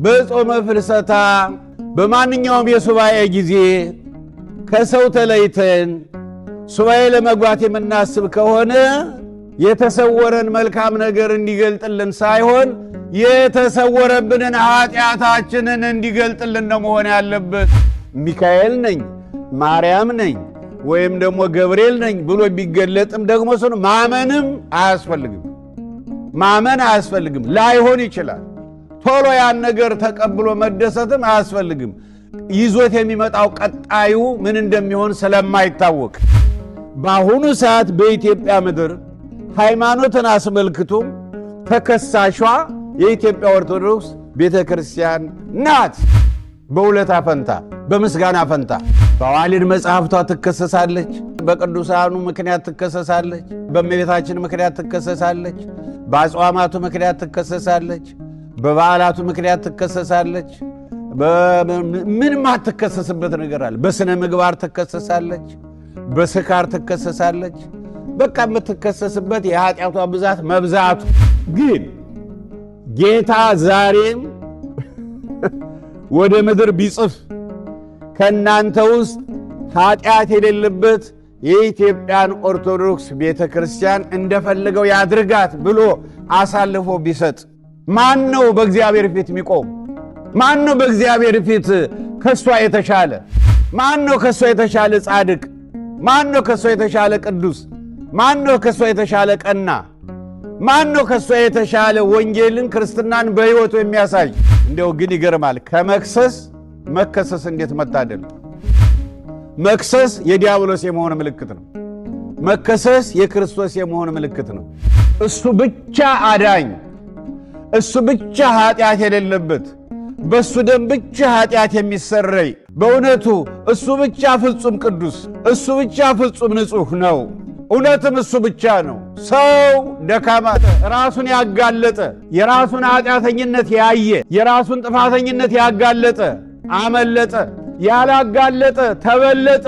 በጾመ ፍልሰታ በማንኛውም የሱባኤ ጊዜ ከሰው ተለይተን ሱባኤ ለመግባት የምናስብ ከሆነ የተሰወረን መልካም ነገር እንዲገልጥልን ሳይሆን የተሰወረብንን ኃጢአታችንን እንዲገልጥልን ነው መሆን ያለበት። ሚካኤል ነኝ፣ ማርያም ነኝ ወይም ደግሞ ገብርኤል ነኝ ብሎ ቢገለጥም ደግሞ ሰው ማመንም አያስፈልግም። ማመን አያስፈልግም። ላይሆን ይችላል። ቶሎ ያን ነገር ተቀብሎ መደሰትም አያስፈልግም። ይዞት የሚመጣው ቀጣዩ ምን እንደሚሆን ስለማይታወቅ በአሁኑ ሰዓት በኢትዮጵያ ምድር ሃይማኖትን አስመልክቶ ተከሳሿ የኢትዮጵያ ኦርቶዶክስ ቤተክርስቲያን ናት። በውለታ ፈንታ፣ በምስጋና ፈንታ በዋሊድ መጽሐፍቷ ትከሰሳለች፣ በቅዱሳኑ ምክንያት ትከሰሳለች፣ በእመቤታችን ምክንያት ትከሰሳለች፣ በአጽዋማቱ ምክንያት ትከሰሳለች፣ በበዓላቱ ምክንያት ትከሰሳለች። ምን ማትከሰስበት ነገር አለ? በስነ ምግባር ትከሰሳለች፣ በስካር ትከሰሳለች። በቃ የምትከሰስበት የኃጢአቷ ብዛት መብዛቱ። ግን ጌታ ዛሬም ወደ ምድር ቢጽፍ ከእናንተ ውስጥ ኃጢአት የሌለበት የኢትዮጵያን ኦርቶዶክስ ቤተ ክርስቲያን እንደፈለገው ያድርጋት ብሎ አሳልፎ ቢሰጥ ማን ነው በእግዚአብሔር ፊት የሚቆም? ማን ነው በእግዚአብሔር ፊት ከሷ የተሻለ? ማን ነው ከሷ የተሻለ ጻድቅ? ማን ነው ከሷ የተሻለ ቅዱስ? ማን ነው ከሷ የተሻለ ቀና? ማን ነው ከሷ የተሻለ ወንጌልን ክርስትናን በሕይወቱ የሚያሳይ? እንደው ግን ይገርማል። ከመክሰስ መከሰስ እንዴት መታደል! መክሰስ የዲያብሎስ የመሆን ምልክት ነው። መከሰስ የክርስቶስ የመሆን ምልክት ነው። እሱ ብቻ አዳኝ፣ እሱ ብቻ ኃጢአት የሌለበት፣ በእሱ ደም ብቻ ኃጢአት የሚሰረይ፣ በእውነቱ እሱ ብቻ ፍጹም ቅዱስ፣ እሱ ብቻ ፍጹም ንጹሕ ነው። እውነትም እሱ ብቻ ነው። ሰው ደካማ፣ ራሱን ያጋለጠ፣ የራሱን ኃጢአተኝነት ያየ፣ የራሱን ጥፋተኝነት ያጋለጠ አመለጠ፣ ያላጋለጠ ተበለጠ።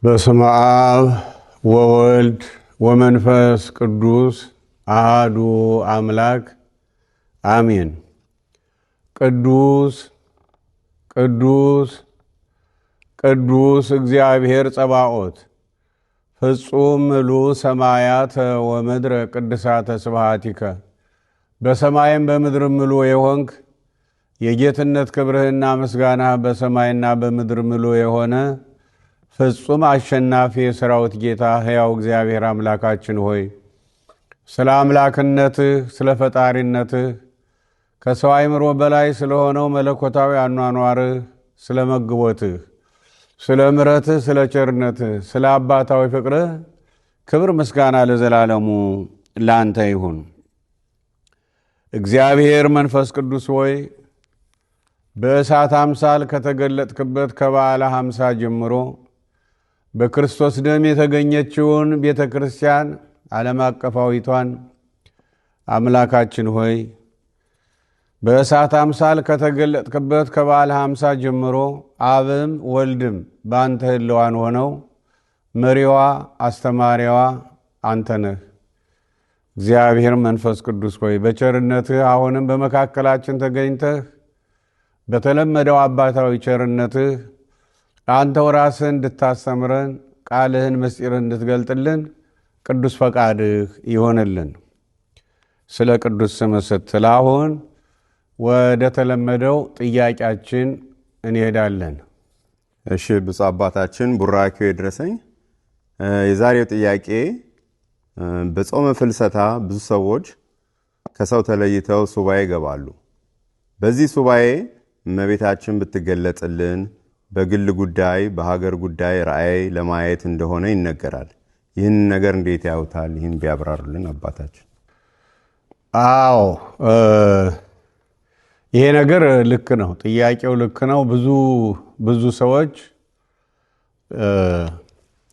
በስመ አብ ወወልድ ወመንፈስ ቅዱስ አሃዱ አምላክ አሜን። ቅዱስ ቅዱስ ቅዱስ እግዚአብሔር ጸባኦት ፍጹም ምሉዕ ሰማያተ ወምድረ ቅድሳተ ስብሐቲከ። በሰማይም በምድር ምሉዕ የሆንክ የጌትነት ክብርህና ምስጋናህ በሰማይና በምድር ምሉዕ የሆነ ፍጹም አሸናፊ የሠራዊት ጌታ ሕያው እግዚአብሔር አምላካችን ሆይ ስለ አምላክነትህ፣ ስለ ፈጣሪነትህ፣ ከሰው አእምሮ በላይ ስለሆነው መለኮታዊ አኗኗርህ፣ ስለ መግቦትህ፣ ስለ ምሕረትህ፣ ስለ ቸርነትህ፣ ስለ አባታዊ ፍቅርህ ክብር ምስጋና ለዘላለሙ ላንተ ይሁን። እግዚአብሔር መንፈስ ቅዱስ ሆይ በእሳት አምሳል ከተገለጥክበት ከበዓለ ሐምሳ ጀምሮ በክርስቶስ ደም የተገኘችውን ቤተ ክርስቲያን ዓለም አቀፋዊቷን አምላካችን ሆይ በእሳት አምሳል ከተገለጥክበት ከበዓለ ሐምሳ ጀምሮ አብም ወልድም በአንተ ሕልዋን ሆነው መሪዋ አስተማሪዋ አንተ ነህ። እግዚአብሔር መንፈስ ቅዱስ ሆይ በቸርነትህ አሁንም በመካከላችን ተገኝተህ በተለመደው አባታዊ ቸርነትህ አንተው ራስህ እንድታስተምረን ቃልህን ምስጢርህን እንድትገልጥልን ቅዱስ ፈቃድህ ይሆንልን። ስለ ቅዱስ ስምህ ስትል አሁን ወደ ተለመደው ጥያቄያችን እንሄዳለን። እሺ፣ ብፁዕ አባታችን ቡራኪው ይድረሰኝ። የዛሬው ጥያቄ በጾመ ፍልሰታ ብዙ ሰዎች ከሰው ተለይተው ሱባኤ ይገባሉ። በዚህ ሱባኤ እመቤታችን ብትገለጽልን በግል ጉዳይ በሀገር ጉዳይ ራእይ ለማየት እንደሆነ ይነገራል። ይህን ነገር እንዴት ያዩታል? ይህን ቢያብራሩልን አባታችን። አዎ ይሄ ነገር ልክ ነው። ጥያቄው ልክ ነው። ብዙ ሰዎች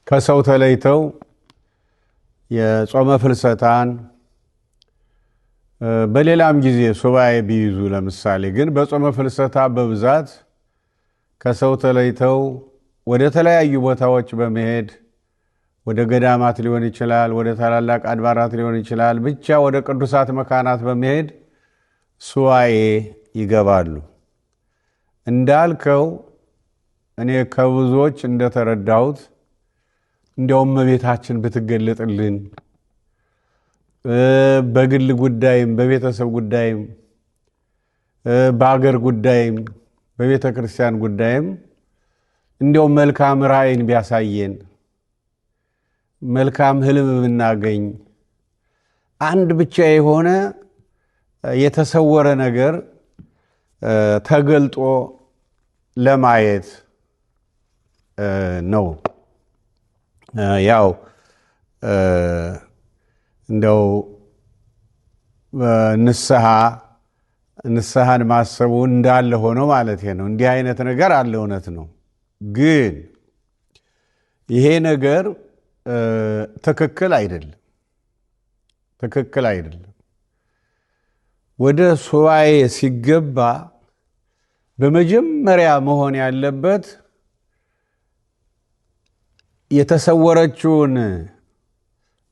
ከሰው ተለይተው የጾመ ፍልሰታን በሌላም ጊዜ ሱባኤ ቢይዙ፣ ለምሳሌ ግን በጾመ ፍልሰታ በብዛት ከሰው ተለይተው ወደ ተለያዩ ቦታዎች በመሄድ ወደ ገዳማት ሊሆን ይችላል፣ ወደ ታላላቅ አድባራት ሊሆን ይችላል። ብቻ ወደ ቅዱሳት መካናት በመሄድ ሱባኤ ይገባሉ። እንዳልከው እኔ ከብዙዎች እንደተረዳሁት እንዲያውም እመቤታችን ብትገለጥልን በግል ጉዳይም በቤተሰብ ጉዳይም በአገር ጉዳይም በቤተ ክርስቲያን ጉዳይም እንዲያውም መልካም ራእይን ቢያሳየን መልካም ህልም ብናገኝ አንድ ብቻ የሆነ የተሰወረ ነገር ተገልጦ ለማየት ነው። ያው እንደው ንስሐን ማሰቡ እንዳለ ሆኖ ማለት ነው። እንዲህ አይነት ነገር አለ፣ እውነት ነው። ግን ይሄ ነገር ትክክል አይደለም። ወደ ሱባኤ ሲገባ በመጀመሪያ መሆን ያለበት የተሰወረችውን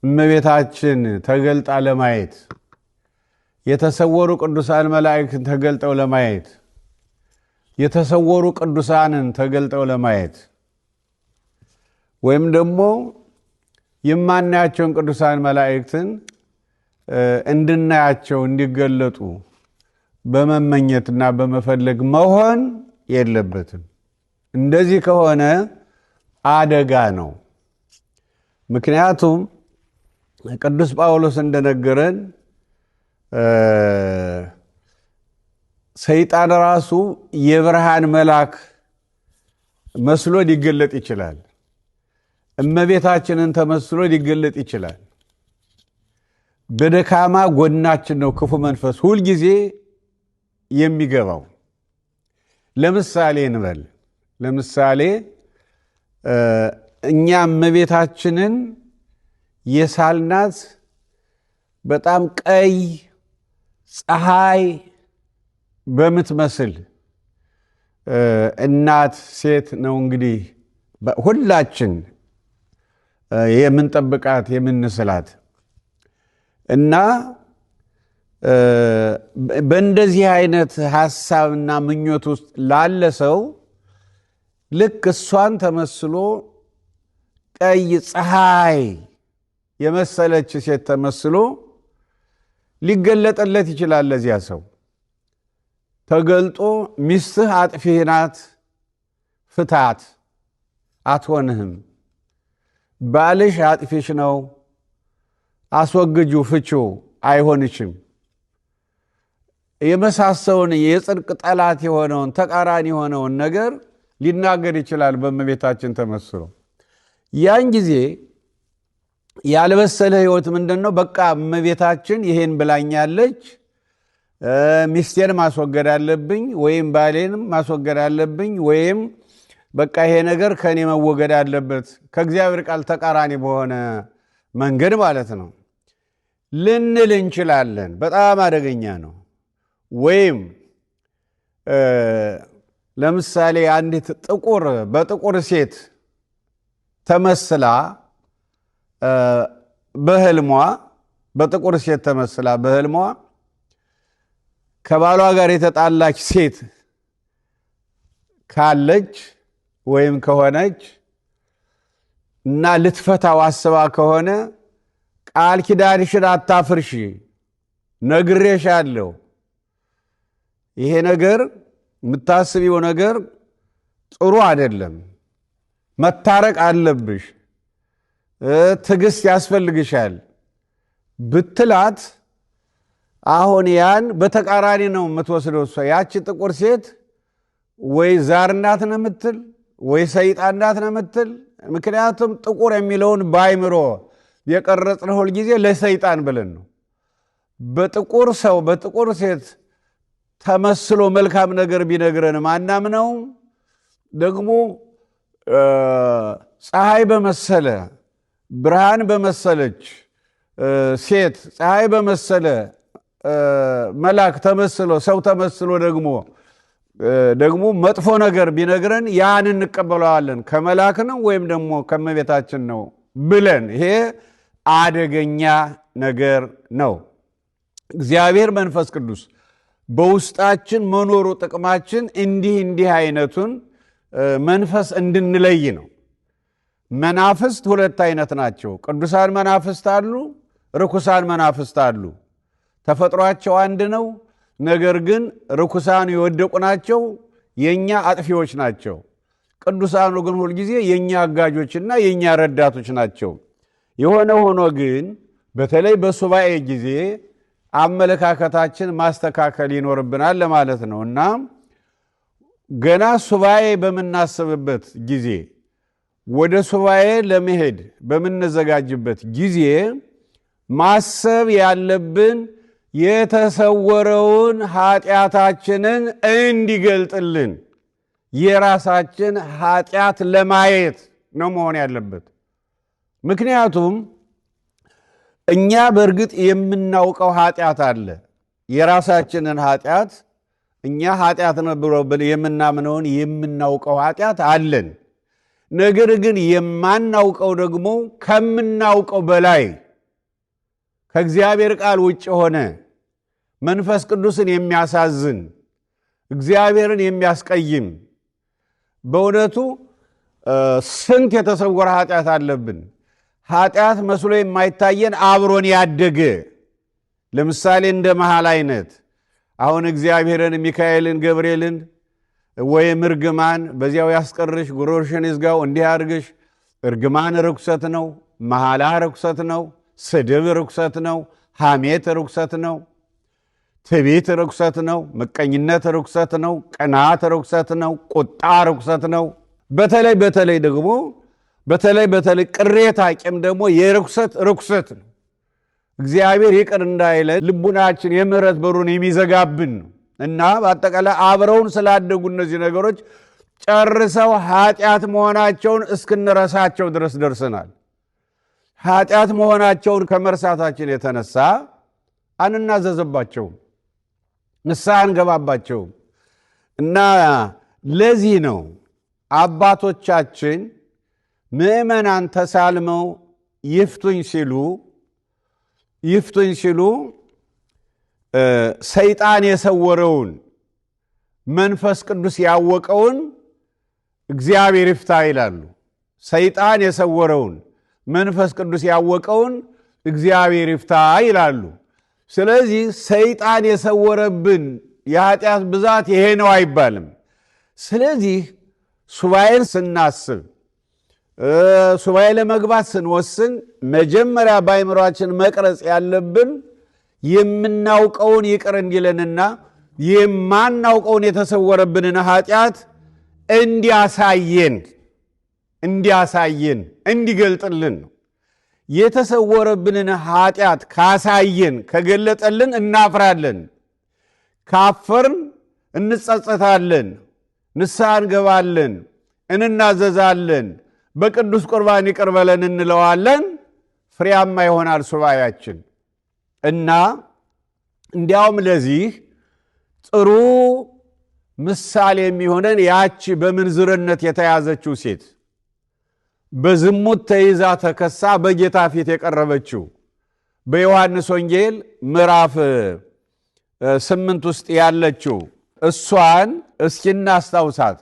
እመቤታችን ተገልጣ ለማየት፣ የተሰወሩ ቅዱሳን መላእክትን ተገልጠው ለማየት፣ የተሰወሩ ቅዱሳንን ተገልጠው ለማየት ወይም ደግሞ የማናያቸውን ቅዱሳን መላእክትን እንድናያቸው እንዲገለጡ በመመኘትና በመፈለግ መሆን የለበትም። እንደዚህ ከሆነ አደጋ ነው። ምክንያቱም ቅዱስ ጳውሎስ እንደነገረን ሰይጣን ራሱ የብርሃን መልአክ መስሎ ሊገለጥ ይችላል። እመቤታችንን ተመስሎ ሊገለጥ ይችላል። በደካማ ጎናችን ነው ክፉ መንፈስ ሁልጊዜ የሚገባው። ለምሳሌ እንበል፣ እኛ እመቤታችንን የሳልናት በጣም ቀይ ፀሐይ በምትመስል እናት ሴት ነው እንግዲህ ሁላችን የምንጠብቃት የምንስላት እና በእንደዚህ አይነት ሐሳብና ምኞት ውስጥ ላለ ሰው ልክ እሷን ተመስሎ ቀይ ፀሐይ የመሰለች ሴት ተመስሎ ሊገለጥለት ይችላል። ለዚያ ሰው ተገልጦ ሚስትህ አጥፊህ ናት፣ ፍታት፣ አትሆንህም፣ ባልሽ አጥፊሽ ነው፣ አስወግጁ፣ ፍቺው፣ አይሆንሽም የመሳሰውን የጽድቅ ጠላት የሆነውን ተቃራኒ የሆነውን ነገር ሊናገር ይችላል በእመቤታችን ተመስሎ። ያን ጊዜ ያልበሰለ ሕይወት ምንድነው? በቃ እመቤታችን ይሄን ብላኛለች፣ ሚስቴን ማስወገድ አለብኝ፣ ወይም ባሌንም ማስወገድ አለብኝ፣ ወይም በቃ ይሄ ነገር ከኔ መወገድ አለበት፣ ከእግዚአብሔር ቃል ተቃራኒ በሆነ መንገድ ማለት ነው ልንል እንችላለን። በጣም አደገኛ ነው። ወይም ለምሳሌ አንዲት በጥቁር ሴት ተመስላ በጥቁር ሴት ተመስላ በህልሟ ከባሏ ጋር የተጣላች ሴት ካለች ወይም ከሆነች እና ልትፈታው አስባ ከሆነ ቃል ኪዳንሽን አታፍርሺ፣ ነግሬሻለሁ፣ ይሄ ነገር የምታስቢው ነገር ጥሩ አይደለም፣ መታረቅ አለብሽ፣ ትዕግስት ያስፈልግሻል ብትላት አሁን ያን በተቃራኒ ነው የምትወስደው። እሷ ያቺ ጥቁር ሴት ወይ ዛር ናት ነው የምትል፣ ወይ ሰይጣን ናት ነው የምትል። ምክንያቱም ጥቁር የሚለውን በአይምሮ የቀረጽነው ሁል ጊዜ ለሰይጣን ብለን ነው። በጥቁር ሰው በጥቁር ሴት ተመስሎ መልካም ነገር ቢነግረን ማናምነው። ደግሞ ፀሐይ በመሰለ ብርሃን በመሰለች ሴት ፀሐይ በመሰለ መልአክ ተመስሎ ሰው ተመስሎ ደግሞ መጥፎ ነገር ቢነግረን ያን እንቀበለዋለን። ከመልአክ ነው ወይም ደግሞ ከእመቤታችን ነው ብለን ይሄ አደገኛ ነገር ነው። እግዚአብሔር መንፈስ ቅዱስ በውስጣችን መኖሩ ጥቅማችን እንዲህ አይነቱን መንፈስ እንድንለይ ነው። መናፍስት ሁለት አይነት ናቸው። ቅዱሳን መናፍስት አሉ፣ ርኩሳን መናፍስት አሉ። ተፈጥሯቸው አንድ ነው። ነገር ግን ርኩሳን የወደቁ ናቸው፣ የኛ አጥፊዎች ናቸው። ቅዱሳኑ ግን ሁልጊዜ የኛ አጋጆችና የኛ ረዳቶች ናቸው። የሆነ ሆኖ ግን በተለይ በሱባኤ ጊዜ አመለካከታችን ማስተካከል ይኖርብናል ለማለት ነው እና ገና ሱባኤ በምናስብበት ጊዜ ወደ ሱባኤ ለመሄድ በምንዘጋጅበት ጊዜ ማሰብ ያለብን የተሰወረውን ኃጢአታችንን እንዲገልጥልን የራሳችን ኃጢአት ለማየት ነው መሆን ያለበት። ምክንያቱም እኛ በእርግጥ የምናውቀው ኃጢአት አለ። የራሳችንን ኃጢአት እኛ ኃጢአት ነው ብሎ የምናምነውን የምናውቀው ኃጢአት አለን። ነገር ግን የማናውቀው ደግሞ ከምናውቀው በላይ ከእግዚአብሔር ቃል ውጭ ሆነ መንፈስ ቅዱስን የሚያሳዝን እግዚአብሔርን የሚያስቀይም በእውነቱ ስንት የተሰወረ ኃጢአት አለብን። ኃጢአት መስሎ የማይታየን አብሮን ያደገ ለምሳሌ እንደ መሃል አይነት አሁን እግዚአብሔርን ሚካኤልን ገብርኤልን ወይም እርግማን በዚያው ያስቀርሽ ጉሮርሽን ይዝጋው እንዲህ አድርግሽ። እርግማን ርኩሰት ነው፣ መሐላ ርኩሰት ነው፣ ስድብ ርኩሰት ነው፣ ሐሜት ርኩሰት ነው፣ ትዕቢት ርኩሰት ነው፣ ምቀኝነት ርኩሰት ነው፣ ቅናት ርኩሰት ነው፣ ቁጣ ርኩሰት ነው። በተለይ ደግሞ በተለይ ቅሬታ ቂም ደግሞ የርኩሰት ርኩሰት ነው። እግዚአብሔር ይቅር እንዳይለን ልቡናችን የምህረት በሩን የሚዘጋብን ነው እና በአጠቃላይ አብረውን ስላደጉ እነዚህ ነገሮች ጨርሰው ኃጢአት መሆናቸውን እስክንረሳቸው ድረስ ደርሰናል። ኃጢአት መሆናቸውን ከመርሳታችን የተነሳ አንናዘዝባቸውም፣ ንስሐ አንገባባቸውም እና ለዚህ ነው አባቶቻችን ምእመናን ተሳልመው ይፍቱኝ ሲሉ ሰይጣን የሰወረውን መንፈስ ቅዱስ ያወቀውን እግዚአብሔር ይፍታ ይላሉ። ሰይጣን የሰወረውን መንፈስ ቅዱስ ያወቀውን እግዚአብሔር ይፍታ ይላሉ። ስለዚህ ሰይጣን የሰወረብን የኃጢአት ብዛት ይሄ ነው አይባልም። ስለዚህ ሱባኤን ስናስብ ሱባኤ ለመግባት ስንወስን መጀመሪያ በአእምሯችን መቅረጽ ያለብን የምናውቀውን ይቅር እንዲለንና የማናውቀውን የተሰወረብንን ኃጢአት እንዲያሳየን እንዲገልጥልን ነው። የተሰወረብንን ኃጢአት ካሳየን ከገለጠልን እናፍራለን። ካፈርን እንጸጸታለን፣ ንስሐ እንገባለን፣ እንናዘዛለን፣ በቅዱስ ቁርባን ይቅር በለን እንለዋለን። ፍሬያማ ይሆናል ሱባኤያችን እና እንዲያውም ለዚህ ጥሩ ምሳሌ የሚሆነን ያቺ በምንዝርነት የተያዘችው ሴት በዝሙት ተይዛ ተከሳ በጌታ ፊት የቀረበችው በዮሐንስ ወንጌል ምዕራፍ 8 ውስጥ ያለችው እሷን እስኪ እናስታውሳት።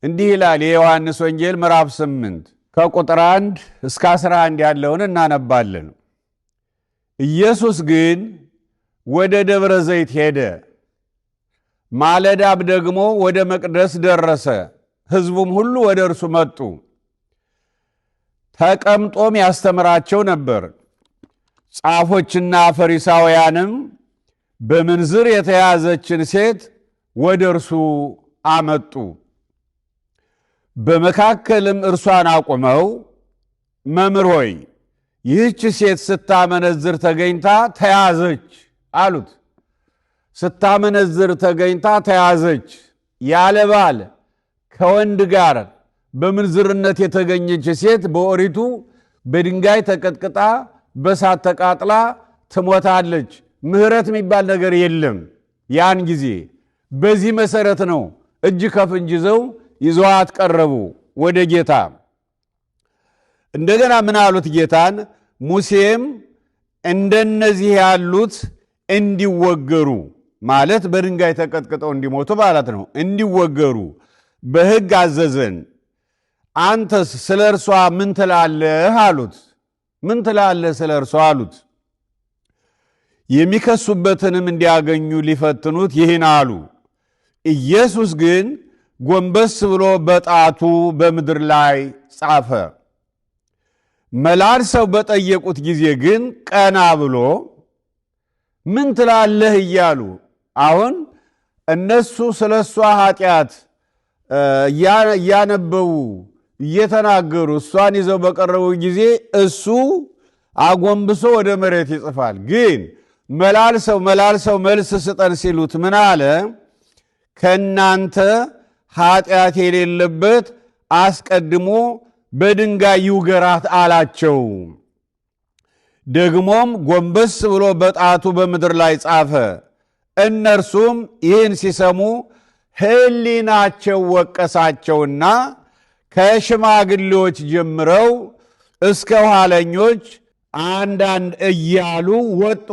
እንዲህ ይላል የዮሐንስ ወንጌል ምዕራፍ 8 ከቁጥር 1 እስከ 11 ያለውን እናነባለን። ኢየሱስ ግን ወደ ደብረ ዘይት ሄደ፣ ማለዳም ደግሞ ወደ መቅደስ ደረሰ። ሕዝቡም ሁሉ ወደ እርሱ መጡ፣ ተቀምጦም ያስተምራቸው ነበር። ጻፎችና ፈሪሳውያንም በምንዝር የተያዘችን ሴት ወደ እርሱ አመጡ። በመካከልም እርሷን አቁመው መምህር ሆይ ይህች ሴት ስታመነዝር ተገኝታ ተያዘች አሉት። ስታመነዝር ተገኝታ ተያዘች። ያለ ባል ከወንድ ጋር በምንዝርነት የተገኘች ሴት በኦሪቱ በድንጋይ ተቀጥቅጣ በሳት ተቃጥላ ትሞታለች። ምሕረት የሚባል ነገር የለም ያን ጊዜ። በዚህ መሰረት ነው እጅ ከፍንጅ ይዘዋት ቀረቡ ወደ ጌታ። እንደገና ምን አሉት ጌታን? ሙሴም እንደነዚህ ያሉት እንዲወገሩ ማለት በድንጋይ ተቀጥቅጠው እንዲሞቱ ማለት ነው፣ እንዲወገሩ በሕግ አዘዘን። አንተስ ስለ እርሷ ምን ትላለህ አሉት። ምን ትላለህ ስለ እርሷ አሉት። የሚከሱበትንም እንዲያገኙ ሊፈትኑት ይህን አሉ። ኢየሱስ ግን ጎንበስ ብሎ በጣቱ በምድር ላይ ጻፈ። መላልሰው በጠየቁት ጊዜ ግን ቀና ብሎ ምን ትላለህ እያሉ አሁን እነሱ ስለ እሷ ኃጢአት እያነበቡ እየተናገሩ እሷን ይዘው በቀረቡ ጊዜ እሱ አጎንብሶ ወደ መሬት ይጽፋል። ግን መላልሰው መልስ ስጠን ሲሉት ምን አለ? ከእናንተ ኃጢአት የሌለበት አስቀድሞ በድንጋይ ይውገራት አላቸው። ደግሞም ጎንበስ ብሎ በጣቱ በምድር ላይ ጻፈ። እነርሱም ይህን ሲሰሙ ሕሊናቸው ወቀሳቸውና ከሽማግሌዎች ጀምረው እስከ ኋለኞች አንዳንድ እያሉ ወጡ፣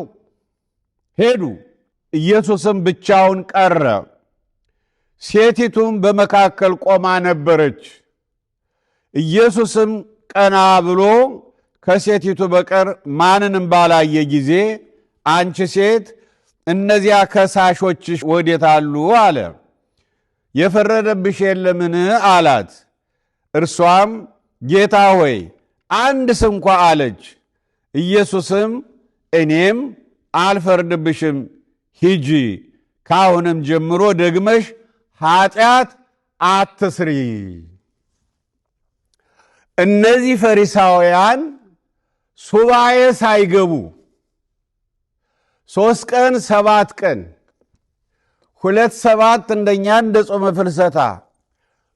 ሄዱ። ኢየሱስም ብቻውን ቀረ። ሴቲቱም በመካከል ቆማ ነበረች። ኢየሱስም ቀና ብሎ ከሴቲቱ በቀር ማንንም ባላየ ጊዜ አንቺ ሴት እነዚያ ከሳሾችሽ ወዴት አሉ? አለ። የፈረደብሽ የለምን? አላት። እርሷም ጌታ ሆይ አንድ ስንኳ አለች። ኢየሱስም እኔም አልፈርድብሽም፣ ሂጂ፣ ካሁንም ጀምሮ ደግመሽ ኃጢአት አትስሪ። እነዚህ ፈሪሳውያን ሱባኤ ሳይገቡ 3 ቀን 7 ቀን 2 እንደኛ እንደ ጾመ ፍልሰታ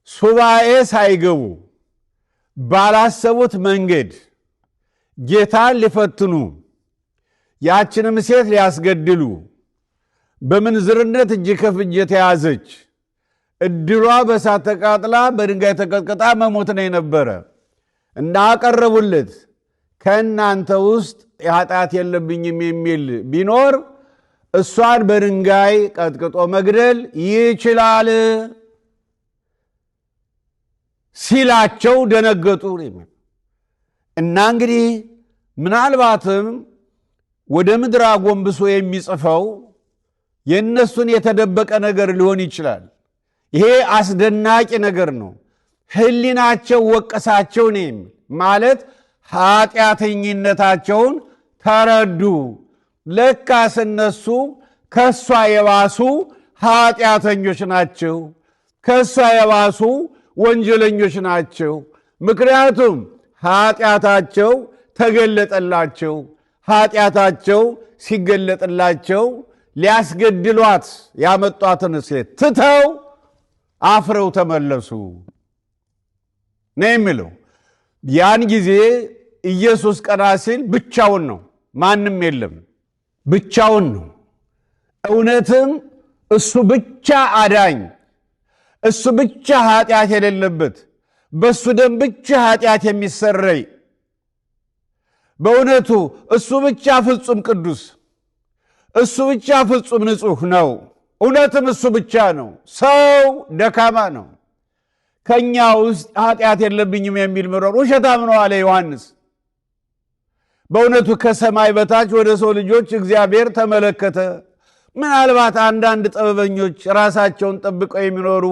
ሱባኤ ሳይገቡ ባላሰቡት መንገድ ጌታን ሊፈትኑ ያችንም ሴት ሊያስገድሉ በምንዝርነት እጅ ከፍንጅ የተያዘች እድሏ በእሳት ተቃጥላ በድንጋይ ተቀጥቅጣ መሞት ነው የነበረ እና አቀረቡለት። ከእናንተ ውስጥ ኃጢአት የለብኝም የሚል ቢኖር እሷን በድንጋይ ቀጥቅጦ መግደል ይችላል ሲላቸው ደነገጡ። እና እንግዲህ ምናልባትም ወደ ምድር አጎንብሶ የሚጽፈው የእነሱን የተደበቀ ነገር ሊሆን ይችላል። ይሄ አስደናቂ ነገር ነው። ሕሊናቸው ወቀሳቸው ነው የሚል ማለት ኃጢአተኝነታቸውን ተረዱ። ለካስ እነሱ ከሷ የባሱ ኃጢአተኞች ናቸው፣ ከሷ የባሱ ወንጀለኞች ናቸው። ምክንያቱም ኃጢአታቸው ተገለጠላቸው። ኃጢአታቸው ሲገለጥላቸው ሊያስገድሏት ያመጧትን ሴት ትተው አፍረው ተመለሱ ነው የሚለው። ያን ጊዜ ኢየሱስ ቀና ሲል ብቻውን ነው፣ ማንም የለም፣ ብቻውን ነው። እውነትም እሱ ብቻ አዳኝ፣ እሱ ብቻ ኃጢአት የሌለበት፣ በእሱ ደም ብቻ ኃጢአት የሚሰረይ፣ በእውነቱ እሱ ብቻ ፍጹም ቅዱስ፣ እሱ ብቻ ፍጹም ንጹሕ ነው። እውነትም እሱ ብቻ ነው። ሰው ደካማ ነው። ከኛ ውስጥ ኃጢአት የለብኝም የሚል ምሮር ውሸታም ነው አለ ዮሐንስ። በእውነቱ ከሰማይ በታች ወደ ሰው ልጆች እግዚአብሔር ተመለከተ። ምናልባት አንዳንድ ጥበበኞች ራሳቸውን ጠብቀው የሚኖሩ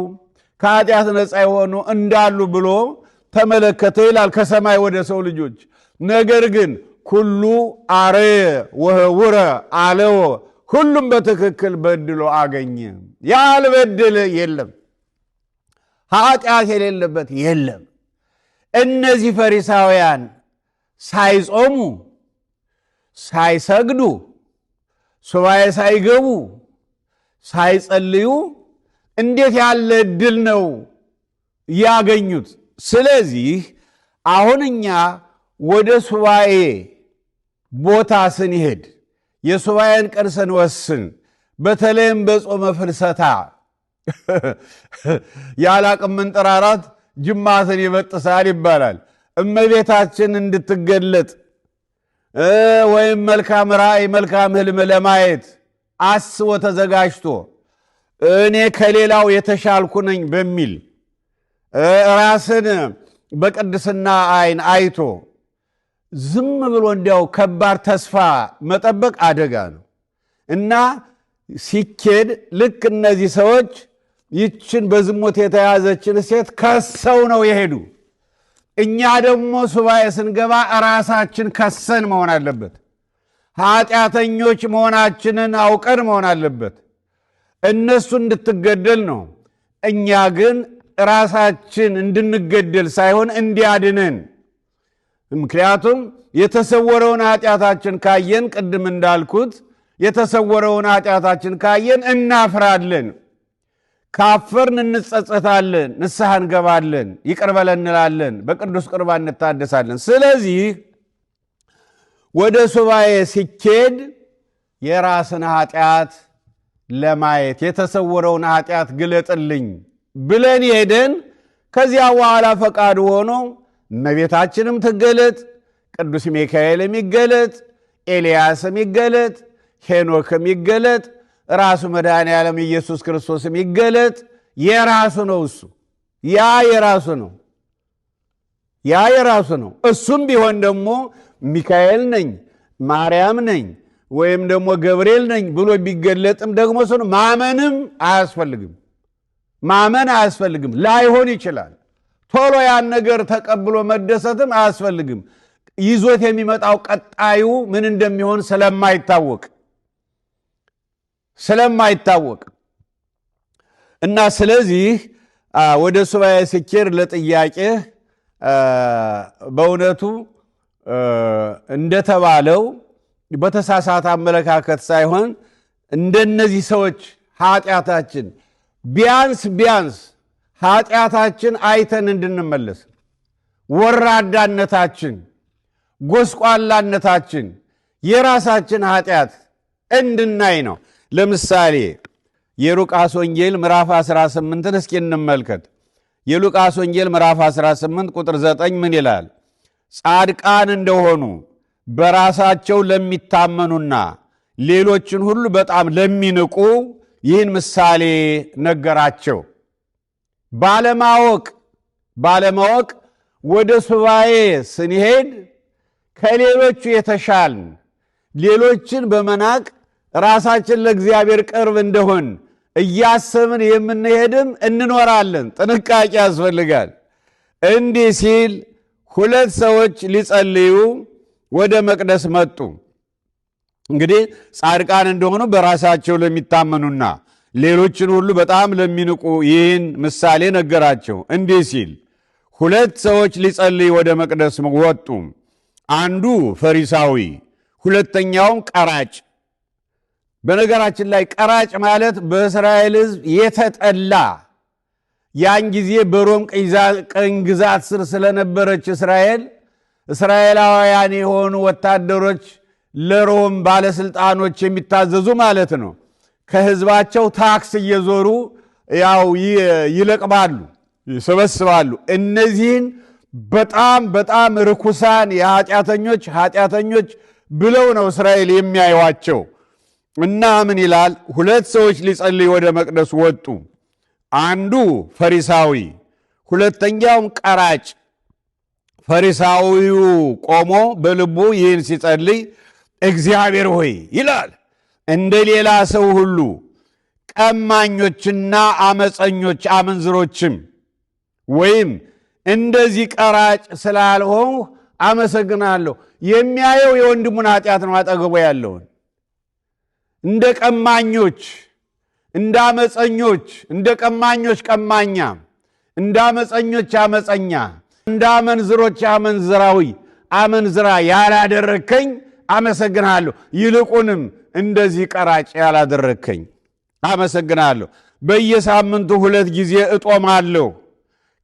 ከኃጢአት ነፃ የሆኑ እንዳሉ ብሎ ተመለከተ ይላል ከሰማይ ወደ ሰው ልጆች። ነገር ግን ኩሉ አርየ ወህውረ አለወ፣ ሁሉም በትክክል በድሎ አገኘ። ያልበደለ የለም፣ ኃጢአት የሌለበት የለም። እነዚህ ፈሪሳውያን ሳይጾሙ ሳይሰግዱ ሱባኤ ሳይገቡ ሳይጸልዩ እንዴት ያለ ዕድል ነው ያገኙት? ስለዚህ አሁን እኛ ወደ ሱባኤ ቦታ ስንሄድ የሱባኤን ቀን ስንወስን በተለይም በጾመ ፍልሰታ ያለ አቅም መንጠራራት ጅማትን ይበጥሳል ይባላል። እመቤታችን እንድትገለጥ ወይም መልካም ራእይ መልካም ህልም ለማየት አስቦ ተዘጋጅቶ እኔ ከሌላው የተሻልኩ ነኝ በሚል ራስን በቅድስና አይን አይቶ ዝም ብሎ እንዲያው ከባድ ተስፋ መጠበቅ አደጋ ነው እና ሲኬድ ልክ እነዚህ ሰዎች ይችን በዝሙት የተያዘችን ሴት ከሰው ነው የሄዱ። እኛ ደግሞ ሱባኤ ስንገባ ራሳችን ከሰን መሆን አለበት። ኃጢአተኞች መሆናችንን አውቀን መሆን አለበት። እነሱ እንድትገደል ነው፣ እኛ ግን ራሳችን እንድንገደል ሳይሆን እንዲያድነን። ምክንያቱም የተሰወረውን ኃጢአታችን ካየን ቅድም እንዳልኩት የተሰወረውን ኃጢአታችን ካየን እናፍራለን። ካፈርን እንጸጸታለን፣ ንስሐ እንገባለን፣ ይቅር በለን እንላለን፣ በቅዱስ ቁርባን እንታደሳለን። ስለዚህ ወደ ሱባኤ ሲኬድ የራስን ኃጢአት ለማየት የተሰወረውን ኃጢአት ግለጥልኝ ብለን ሄደን ከዚያ በኋላ ፈቃዱ ሆኖ እመቤታችንም ትገለጥ፣ ቅዱስ ሚካኤልም ይገለጥ፣ ኤልያስም ይገለጥ፣ ሄኖክም ይገለጥ፣ ራሱ መድኃኔ ዓለም ኢየሱስ ክርስቶስም ይገለጥ። የራሱ ነው እሱ፣ ያ የራሱ ነው፣ ያ የራሱ ነው። እሱም ቢሆን ደግሞ ሚካኤል ነኝ ማርያም ነኝ ወይም ደግሞ ገብርኤል ነኝ ብሎ ቢገለጥም ደግሞ እሱ ማመንም አያስፈልግም፣ ማመን አያስፈልግም። ላይሆን ይችላል። ቶሎ ያን ነገር ተቀብሎ መደሰትም አያስፈልግም። ይዞት የሚመጣው ቀጣዩ ምን እንደሚሆን ስለማይታወቅ እና ስለዚህ ወደ ሱባኤ ሲኬድ ለጥያቄ በእውነቱ እንደተባለው በተሳሳተ አመለካከት ሳይሆን እንደነዚህ ሰዎች ኃጢአታችን ቢያንስ ኃጢአታችን አይተን እንድንመለስ፣ ወራዳነታችን፣ ጎስቋላነታችን የራሳችን ኃጢአት እንድናይ ነው። ለምሳሌ የሉቃስ ወንጌል ምዕራፍ 18 እስኪ እንመልከት። የሉቃስ ወንጌል ምዕራፍ 18 ቁጥር 9 ምን ይላል? ጻድቃን እንደሆኑ በራሳቸው ለሚታመኑና ሌሎችን ሁሉ በጣም ለሚንቁ ይህን ምሳሌ ነገራቸው። ባለማወቅ ወደ ሱባኤ ስንሄድ ከሌሎቹ የተሻልን ሌሎችን በመናቅ ራሳችን ለእግዚአብሔር ቅርብ እንደሆን እያሰብን የምንሄድም እንኖራለን። ጥንቃቄ ያስፈልጋል። እንዲህ ሲል ሁለት ሰዎች ሊጸልዩ ወደ መቅደስ መጡ። እንግዲህ ጻድቃን እንደሆኑ በራሳቸው ለሚታመኑና ሌሎችን ሁሉ በጣም ለሚንቁ ይህን ምሳሌ ነገራቸው። እንዲህ ሲል ሁለት ሰዎች ሊጸልዩ ወደ መቅደስ ወጡ። አንዱ ፈሪሳዊ፣ ሁለተኛውም ቀራጭ። በነገራችን ላይ ቀራጭ ማለት በእስራኤል ሕዝብ የተጠላ ያን ጊዜ በሮም ቅኝ ግዛት ስር ስለነበረች እስራኤላውያን የሆኑ ወታደሮች ለሮም ባለስልጣኖች የሚታዘዙ ማለት ነው። ከህዝባቸው ታክስ እየዞሩ ያው ይለቅማሉ፣ ይሰበስባሉ። እነዚህን በጣም ርኩሳን ኃጢአተኞች ብለው ነው እስራኤል የሚያዩዋቸው። እና ምን ይላል? ሁለት ሰዎች ሊጸልዩ ወደ መቅደስ ወጡ። አንዱ ፈሪሳዊ፣ ሁለተኛውም ቀራጭ። ፈሪሳዊው ቆሞ በልቡ ይህን ሲጸልይ እግዚአብሔር ሆይ ይላል፣ እንደ ሌላ ሰው ሁሉ ቀማኞችና አመፀኞች አመንዝሮችም ወይም እንደዚህ ቀራጭ ስላልሆንሁ አመሰግናለሁ። የሚያየው የወንድሙን ኃጢአት ነው፣ አጠገቡ ያለውን። እንደ ቀማኞች፣ እንደ አመፀኞች፣ እንደ ቀማኞች ቀማኛ፣ እንደ አመፀኞች አመፀኛ፣ እንደ አመንዝሮች አመንዝራ ያላደረከኝ አመሰግናለሁ። ይልቁንም እንደዚህ ቀራጭ ያላደረከኝ አመሰግናለሁ። በየሳምንቱ 2 ጊዜ እጦማለሁ፣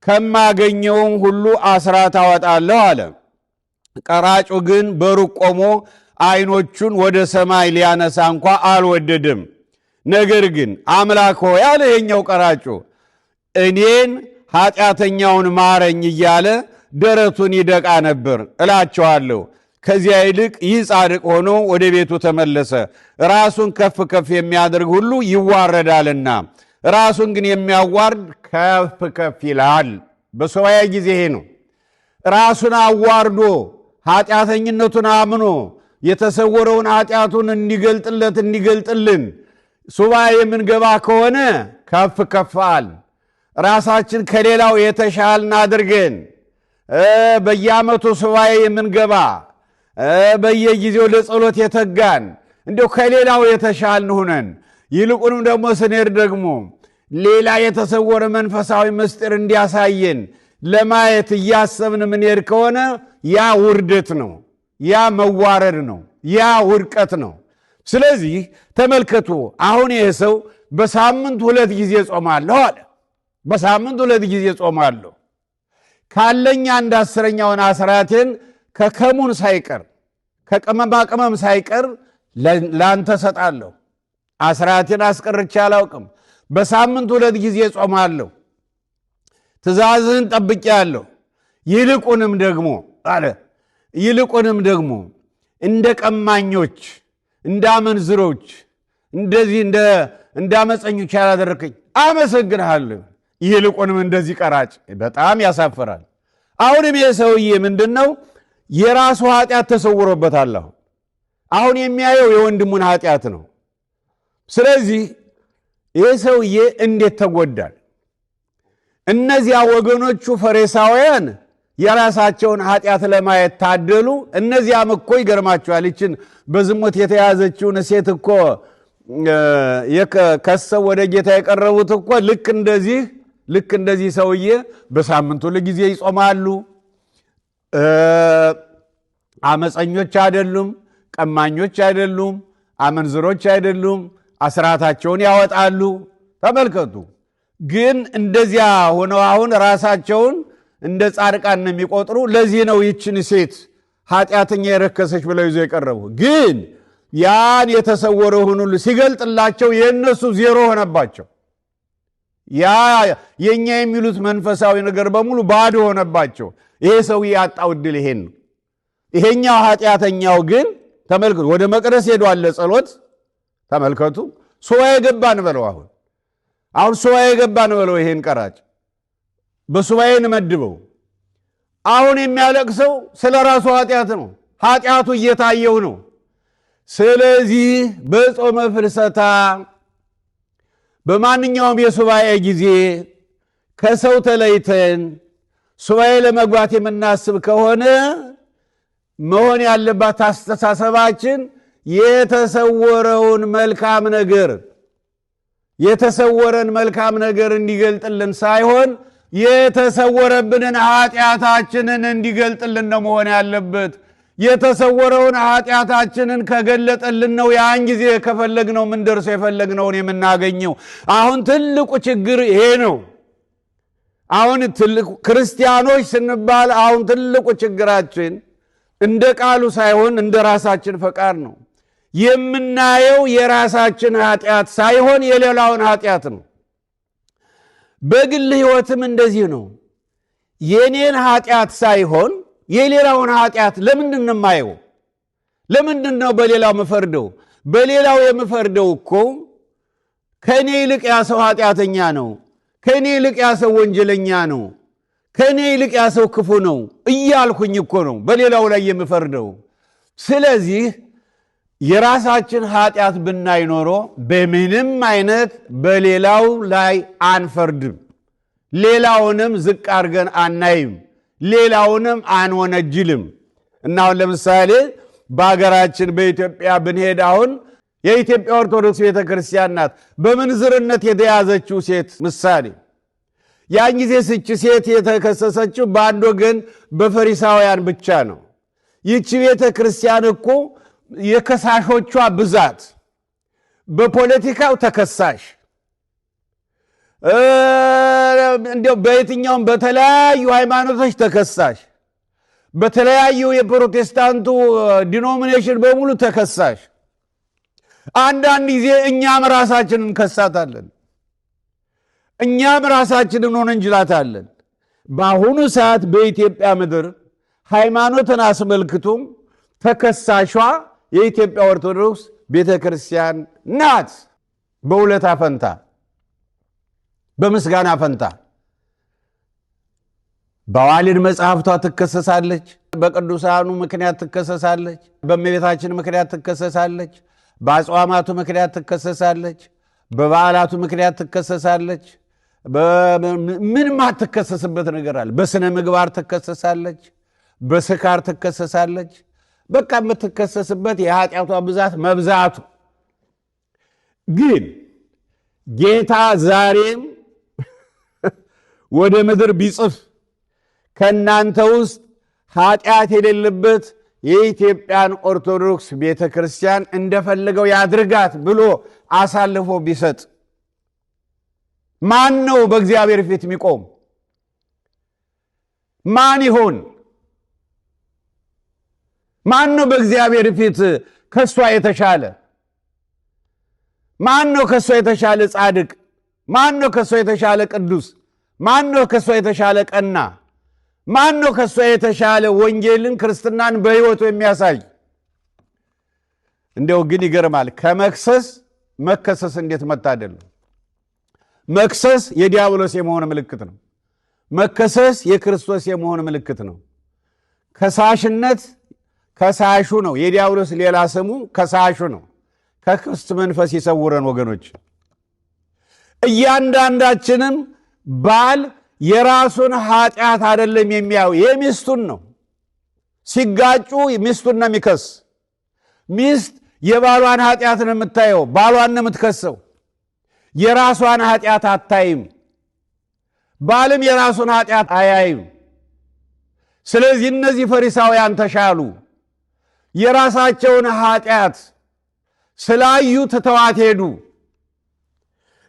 ከማገኘውም ሁሉ አስራት አወጣለሁ አለ። ቀራጩ ግን በሩቅ ቆሞ ዓይኖቹን ወደ ሰማይ ሊያነሳ እንኳ አልወደድም። ነገር ግን አምላክ ሆይ አለ ይኸኛው ቀራጩ፣ እኔን ኃጢአተኛውን ማረኝ እያለ ደረቱን ይደቃ ነበር እላቸዋለሁ። ከዚያ ይልቅ ይህ ጻድቅ ሆኖ ወደ ቤቱ ተመለሰ። ራሱን ከፍ ከፍ የሚያደርግ ሁሉ ይዋረዳልና ራሱን ግን የሚያዋርድ ከፍ ከፍ ይላል። በሱባዔ ጊዜ ይሄ ነው። ራሱን አዋርዶ ኃጢአተኝነቱን አምኖ የተሰወረውን ኃጢአቱን እንዲገልጥልን ሱባዔ የምንገባ ከሆነ ከፍ ከፋል ራሳችን ከሌላው የተሻልን አድርገን በየዓመቱ ሱባዔ የምንገባ በየጊዜው ለጸሎት የተጋን እንዲያው ከሌላው የተሻልን ሆነን ይልቁንም ደግሞ ስንሄድ ደግሞ ሌላ የተሰወረ መንፈሳዊ ምስጢር እንዲያሳየን ለማየት እያሰብን ምንሄድ ከሆነ ያ ውርደት ነው፣ ያ መዋረድ ነው፣ ያ ውድቀት ነው። ስለዚህ ተመልከቱ፣ አሁን ይህ ሰው በሳምንት 2 ጊዜ ጾማለሁ አለ። በሳምንት 2 ጊዜ ጾማለሁ፣ ካለኝ 1/10ኛውን አስራቴን ከከሙን ሳይቀር ከቅመማ ቅመም ሳይቀር ላንተ ሰጣለሁ። አስራቴን አስቀርቼ አላውቅም። በሳምንት 2 ጊዜ ጾማለሁ፣ ትእዛዝህን ጠብቄአለሁ። ይልቁንም ደግሞ አለ እንደ ቀማኞች እንደ አመንዝሮች እንደዚህ እንደ አመፀኞች ያላደረከኝ አመሰግንሃለሁ። ይልቁንም እንደዚህ ቀራጭ በጣም ያሳፍራል። አሁንም ይህ ሰውዬ ምንድን ነው? የራሱ ኃጢአት ተሰውሮበታል። አሁን የሚያየው የወንድሙን ኃጢአት ነው። ስለዚህ ይህ ሰውዬ እንዴት ተጎዳል? እነዚያ ወገኖቹ ፈሪሳውያን የራሳቸውን ኃጢአት ለማየት ታደሉ። እነዚያም እኮ ይገርማቸዋል። ይችን በዝሙት የተያዘችውን ሴት እኮ ከሰው ወደ ጌታ የቀረቡት እኮ ልክ እንደዚህ ሰውዬ በሳምንቱ 2 ጊዜ ይጾማሉ። አመፀኞች አይደሉም፣ ቀማኞች አይደሉም፣ አመንዝሮች አይደሉም፣ አስራታቸውን ያወጣሉ። ተመልከቱ። ግን እንደዚያ ሆነው አሁን ራሳቸውን እንደ ጻድቃን ነው የሚቆጥሩ። ለዚህ ነው ይችን ሴት ኃጢአተኛ የረከሰች ብለው ይዘው የቀረቡ። ግን ያን የተሰወረውን ሁሉ ሲገልጥላቸው የእነሱ ዜሮ ሆነባቸው። ያ የኛ የሚሉት መንፈሳዊ ነገር በሙሉ ባዶ ሆነባቸው። ይሄ ሰው ያጣው ዕድል ይሄን ነው። ይሄኛው ኃጢአተኛው ግን ተመልከቱ፣ ወደ መቅደስ ሄዷል ለጸሎት። ተመልከቱ፣ ሱባዔ ገባን በለው። አሁን ሱባዔ ገባን በለው። ይሄን ቀራጭ በሱባዔ እንመድበው። አሁን የሚያለቅሰው ስለ ራሱ ኃጢአት ነው። ኃጢአቱ እየታየው ነው። ስለዚህ በጾመ ፍልሰታ በማንኛውም የሱባዔ ጊዜ ከሰው ተለይተን ሱባዔ ለመግባት የምናስብ ከሆነ መሆን ያለባት አስተሳሰባችን የተሰወረውን መልካም ነገር እንዲገልጥልን ሳይሆን የተሰወረብንን ኃጢአታችንን እንዲገልጥልን ነው መሆን ያለበት። የተሰወረውን ኃጢአታችንን ከገለጠልን ነው ያን ጊዜ ከፈለግነው ምን ደርሶ የፈለግነውን የምናገኘው። አሁን ትልቁ ችግር ይሄ ነው። አሁን ክርስቲያኖች ስንባል አሁን ትልቁ ችግራችን እንደ ቃሉ ሳይሆን እንደ ራሳችን ፈቃድ ነው። የምናየው የራሳችን ኃጢአት ሳይሆን የሌላውን ኃጢአት ነው። በግል ሕይወትም እንደዚህ ነው። የኔን ኃጢአት ሳይሆን የሌላውን ኃጢአት ለምንድን ነው የማየው? ለምንድን ነው በሌላው የምፈርደው? በሌላው የምፈርደው እኮ ከእኔ ይልቅ ያ ሰው ኃጢአተኛ ነው፣ ከእኔ ይልቅ ያ ሰው ወንጀለኛ ነው፣ ከእኔ ይልቅ ያ ሰው ክፉ ነው እያልኩኝ እኮ ነው በሌላው ላይ የምፈርደው። ስለዚህ የራሳችን ኃጢአት ብናይ ኖሮ በምንም አይነት በሌላው ላይ አንፈርድም። ሌላውንም ዝቅ አድርገን አናይም፣ ሌላውንም አንወነጅልም። እና አሁን ለምሳሌ በሀገራችን በኢትዮጵያ ብንሄድ አሁን የኢትዮጵያ ኦርቶዶክስ ቤተክርስቲያን ናት በምንዝርነት የተያዘችው ሴት ምሳሌ። ያን ጊዜ ስች ሴት የተከሰሰችው በአንድ ወገን በፈሪሳውያን ብቻ ነው። ይቺ ቤተክርስቲያን እኮ የከሳሾቿ ብዛት በፖለቲካው ተከሳሽ እንዲያው በየትኛውም በተለያዩ ሃይማኖቶች ተከሳሽ፣ በተለያዩ የፕሮቴስታንቱ ዲኖሚኔሽን በሙሉ ተከሳሽ። አንዳንድ ጊዜ እኛም ራሳችንን እንከሳታለን፣ እኛም ራሳችንን እንጅላታለን። በአሁኑ ሰዓት በኢትዮጵያ ምድር ሃይማኖትን አስመልክቶም ተከሳሿ የኢትዮጵያ ኦርቶዶክስ ቤተ ክርስቲያን ናት። በውለታ ፈንታ፣ በምስጋና ፈንታ በዋልድ መጽሐፍቷ ትከሰሳለች፣ በቅዱሳኑ ምክንያት ትከሰሳለች፣ በእመቤታችን ምክንያት ትከሰሳለች፣ በአጽዋማቱ ምክንያት ትከሰሳለች፣ በበዓላቱ ምክንያት ትከሰሳለች። ምን ማትከሰስበት ነገር አለ? በስነ ምግባር ትከሰሳለች፣ በስካር ትከሰሳለች። በቃ የምትከሰስበት የኃጢአቷ ብዛት መብዛቱ። ግን ጌታ ዛሬም ወደ ምድር ቢጽፍ ከእናንተ ውስጥ ኃጢአት የሌለበት የኢትዮጵያን ኦርቶዶክስ ቤተ ክርስቲያን እንደፈለገው ያድርጋት ብሎ አሳልፎ ቢሰጥ ማን ነው በእግዚአብሔር ፊት የሚቆም? ማን ይሆን? ማን ነው በእግዚአብሔር ፊት ከሷ የተሻለ? ማን ነው ከሷ የተሻለ ጻድቅ? ማን ነው ከሷ የተሻለ ቅዱስ? ማን ነው ከሷ የተሻለ ቀና? ማን ነው ከሷ የተሻለ ወንጌልን ክርስትናን በሕይወቱ የሚያሳይ? እንደው ግን ይገርማል። ከመክሰስ መከሰስ እንዴት መታደል ነው! መክሰስ የዲያብሎስ የመሆን ምልክት ነው። መከሰስ የክርስቶስ የመሆን ምልክት ነው። ከሳሽነት ከሳሹ ነው። የዲያብሎስ ሌላ ስሙ ከሳሹ ነው። ከክርስት መንፈስ ይሰውረን ወገኖች። እያንዳንዳችንም ባል የራሱን ኃጢአት አይደለም የሚያው የሚስቱን ነው። ሲጋጩ ሚስቱን ነው የሚከስ። ሚስት የባሏን ኃጢአት ነው የምታየው፣ ባሏን ነው የምትከሰው። የራሷን ኃጢአት አታይም። ባልም የራሱን ኃጢአት አያይም። ስለዚህ እነዚህ ፈሪሳውያን ተሻሉ። የራሳቸውን ኃጢአት ስላዩ ትተዋት ሄዱ።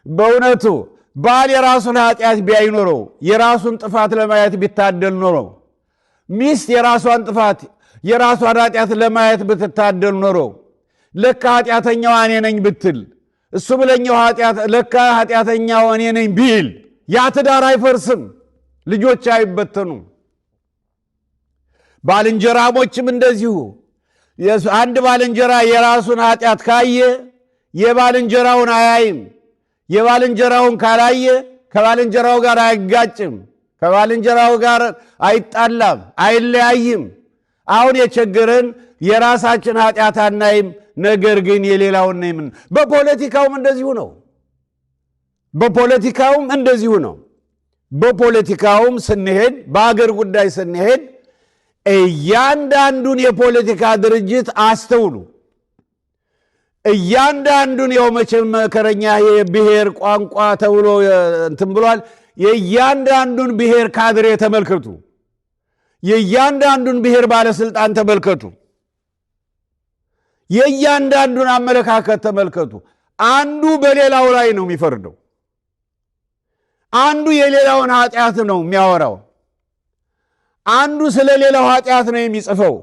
በእውነቱ ባል የራሱን ኃጢአት ቢያይ ኖሮ፣ የራሱን ጥፋት ለማየት ቢታደል ኖሮ፣ ሚስት የራሷን ጥፋት የራሷን ኃጢአት ለማየት ብትታደል ኖሮ፣ ለካ ኃጢአተኛዋ እኔ ነኝ ብትል፣ እሱ ብለኛው ለካ ኃጢአተኛዋ እኔ ነኝ ቢል፣ ያ ትዳር አይፈርስም፣ ልጆች አይበተኑም። ባልንጀራሞችም እንደዚሁ አንድ ባልንጀራ የራሱን ኃጢአት ካየ የባልንጀራውን አያይም። የባልንጀራውን ካላየ ከባልንጀራው ጋር አይጋጭም፣ ከባልንጀራው ጋር አይጣላም፣ አይለያይም። አሁን የቸገረን የራሳችን ኃጢአት አናይም፣ ነገር ግን የሌላውን ነይም። በፖለቲካውም እንደዚሁ ነው። በፖለቲካውም እንደዚሁ ነው። በፖለቲካውም ስንሄድ፣ በአገር ጉዳይ ስንሄድ እያንዳንዱን የፖለቲካ ድርጅት አስተውሉ። እያንዳንዱን ያው መቼም መከረኛ የብሔር ቋንቋ ተብሎ እንትን ብሏል። የእያንዳንዱን ብሔር ካድሬ ተመልከቱ። የእያንዳንዱን ብሔር ባለስልጣን ተመልከቱ። የእያንዳንዱን አመለካከት ተመልከቱ። አንዱ በሌላው ላይ ነው የሚፈርደው። አንዱ የሌላውን ኃጢአት ነው የሚያወራው። አንዱ ስለ ሌላው ኃጢአት ነው የሚጽፈው፣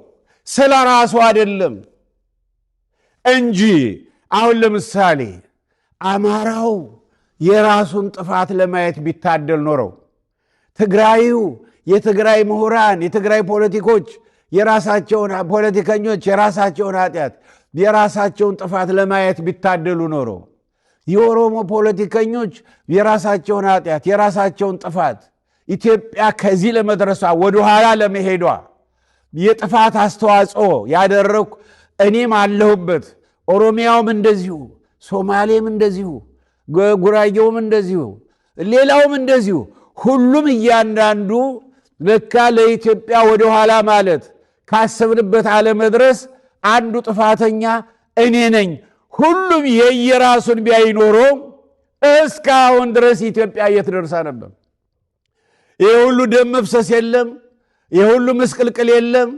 ስለ ራሱ አይደለም እንጂ። አሁን ለምሳሌ አማራው የራሱን ጥፋት ለማየት ቢታደል ኖረው፣ ትግራዩ የትግራይ ምሁራን የትግራይ ፖለቲከኞች የራሳቸውን ኃጢአት የራሳቸውን ጥፋት ለማየት ቢታደሉ ኖሮ፣ የኦሮሞ ፖለቲከኞች የራሳቸውን ኃጢአት የራሳቸውን ጥፋት ኢትዮጵያ ከዚህ ለመድረሷ ወደኋላ ለመሄዷ የጥፋት አስተዋጽኦ ያደረኩ እኔም አለሁበት፣ ኦሮሚያውም እንደዚሁ፣ ሶማሌም እንደዚሁ፣ ጉራጌውም እንደዚሁ፣ ሌላውም እንደዚሁ፣ ሁሉም እያንዳንዱ ለካ ለኢትዮጵያ ወደኋላ ማለት ካሰብንበት አለመድረስ አንዱ ጥፋተኛ እኔ ነኝ። ሁሉም የየራሱን ቢያይ ኖሮ እስካሁን ድረስ ኢትዮጵያ የት ደርሳ ነበር? ይህ ሁሉ ደም መፍሰስ የለም፣ ይህ ሁሉ ምስቅልቅል የለም፣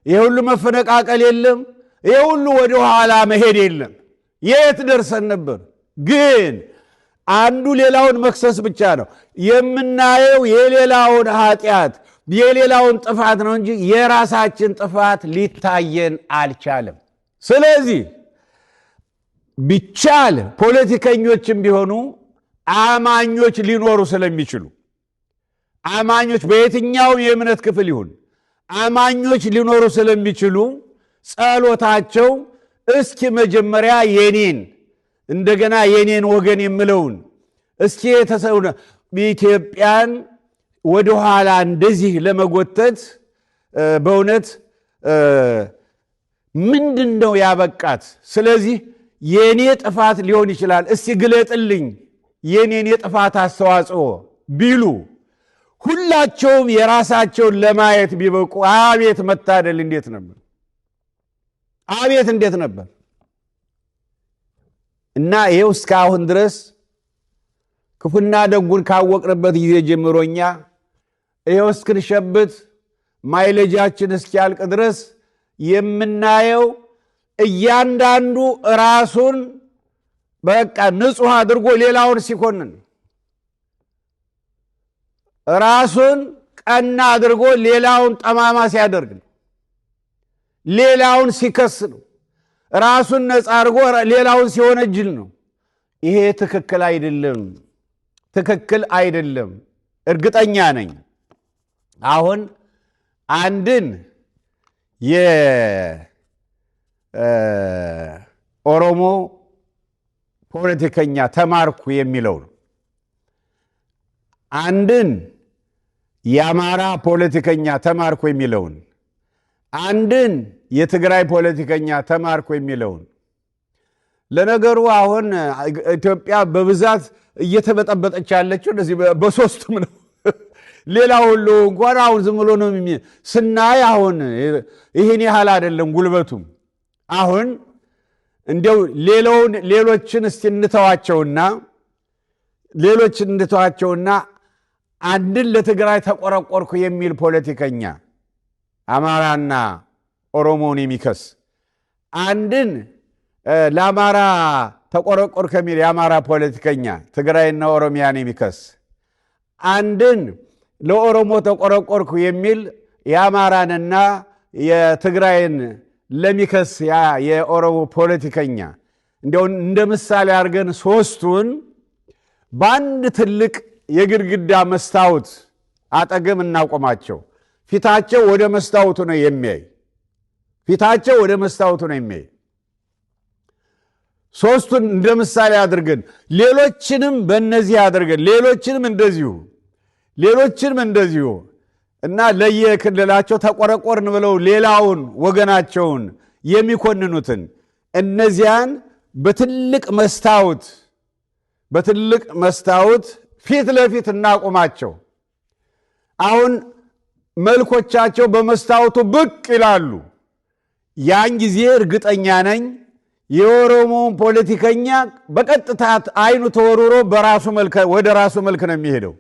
ይህ ሁሉ መፈነቃቀል የለም፣ ይህ ሁሉ ወደ ኋላ መሄድ የለም። የት ደርሰን ነበር? ግን አንዱ ሌላውን መክሰስ ብቻ ነው የምናየው። የሌላውን ኃጢአት የሌላውን ጥፋት ነው እንጂ የራሳችን ጥፋት ሊታየን አልቻለም። ስለዚህ ቢቻል ፖለቲከኞችም ቢሆኑ አማኞች ሊኖሩ ስለሚችሉ አማኞች በየትኛው የእምነት ክፍል ይሁን አማኞች ሊኖሩ ስለሚችሉ ጸሎታቸው እስኪ መጀመሪያ የኔን እንደገና የኔን ወገን የምለውን እስኪ የተሰውነ ኢትዮጵያን ወደ ኋላ እንደዚህ ለመጎተት በእውነት ምንድነው ያበቃት? ስለዚህ የኔ ጥፋት ሊሆን ይችላል፣ እስቲ ግለጥልኝ የኔን የጥፋት አስተዋጽኦ ቢሉ ሁላቸውም የራሳቸውን ለማየት ቢበቁ አቤት መታደል እንዴት ነበር! አቤት እንዴት ነበር! እና ይሄው እስካሁን ድረስ ክፉና ደጉን ካወቅንበት ጊዜ ጀምሮኛ ይሄው እስክንሸብት ማይለጃችን እስኪያልቅ ድረስ የምናየው እያንዳንዱ ራሱን በቃ ንጹሕ አድርጎ ሌላውን ሲኮንን፣ ራሱን ቀና አድርጎ ሌላውን ጠማማ ሲያደርግ ነው። ሌላውን ሲከስ ነው። ራሱን ነፃ አድርጎ ሌላውን ሲወነጅል ነው። ይሄ ትክክል አይደለም፣ ትክክል አይደለም። እርግጠኛ ነኝ አሁን አንድን የኦሮሞ ፖለቲከኛ ተማርኩ የሚለው ነው። አንድን የአማራ ፖለቲከኛ ተማርኩ የሚለውን፣ አንድን የትግራይ ፖለቲከኛ ተማርኩ የሚለውን። ለነገሩ አሁን ኢትዮጵያ በብዛት እየተበጠበጠች ያለችው እንደዚህ በሶስቱም ነው። ሌላ ሁሉ እንኳን አሁን ዝም ብሎ ነው ስናይ፣ አሁን ይህን ያህል አይደለም ጉልበቱም። አሁን እንዲያው ሌሎችን እስቲ እንተዋቸውና አንድን ለትግራይ ተቆረቆርኩ የሚል ፖለቲከኛ አማራና ኦሮሞን የሚከስ፣ አንድን ለአማራ ተቆረቆር ከሚል የአማራ ፖለቲከኛ ትግራይና ኦሮሚያን የሚከስ፣ አንድን ለኦሮሞ ተቆረቆርኩ የሚል የአማራንና የትግራይን ለሚከስ የኦሮሞ ፖለቲከኛ እንዲያው እንደ ምሳሌ አድርገን ሶስቱን በአንድ ትልቅ የግድግዳ መስታወት አጠገብ እናቆማቸው። ፊታቸው ወደ መስታወቱ ነው የሚያይ። ፊታቸው ወደ መስታወቱ ነው የሚያይ። ሶስቱን እንደ ምሳሌ አድርገን ሌሎችንም በእነዚህ አድርገን ሌሎችንም እንደዚሁ እና ለየክልላቸው ተቆረቆርን ብለው ሌላውን ወገናቸውን የሚኮንኑትን እነዚያን በትልቅ መስታወት ፊት ለፊት እናቆማቸው። አሁን መልኮቻቸው በመስታወቱ ብቅ ይላሉ። ያን ጊዜ እርግጠኛ ነኝ የኦሮሞውን ፖለቲከኛ በቀጥታ አይኑ ተወርውሮ ወደ ራሱ መልክ ነው የሚሄደው።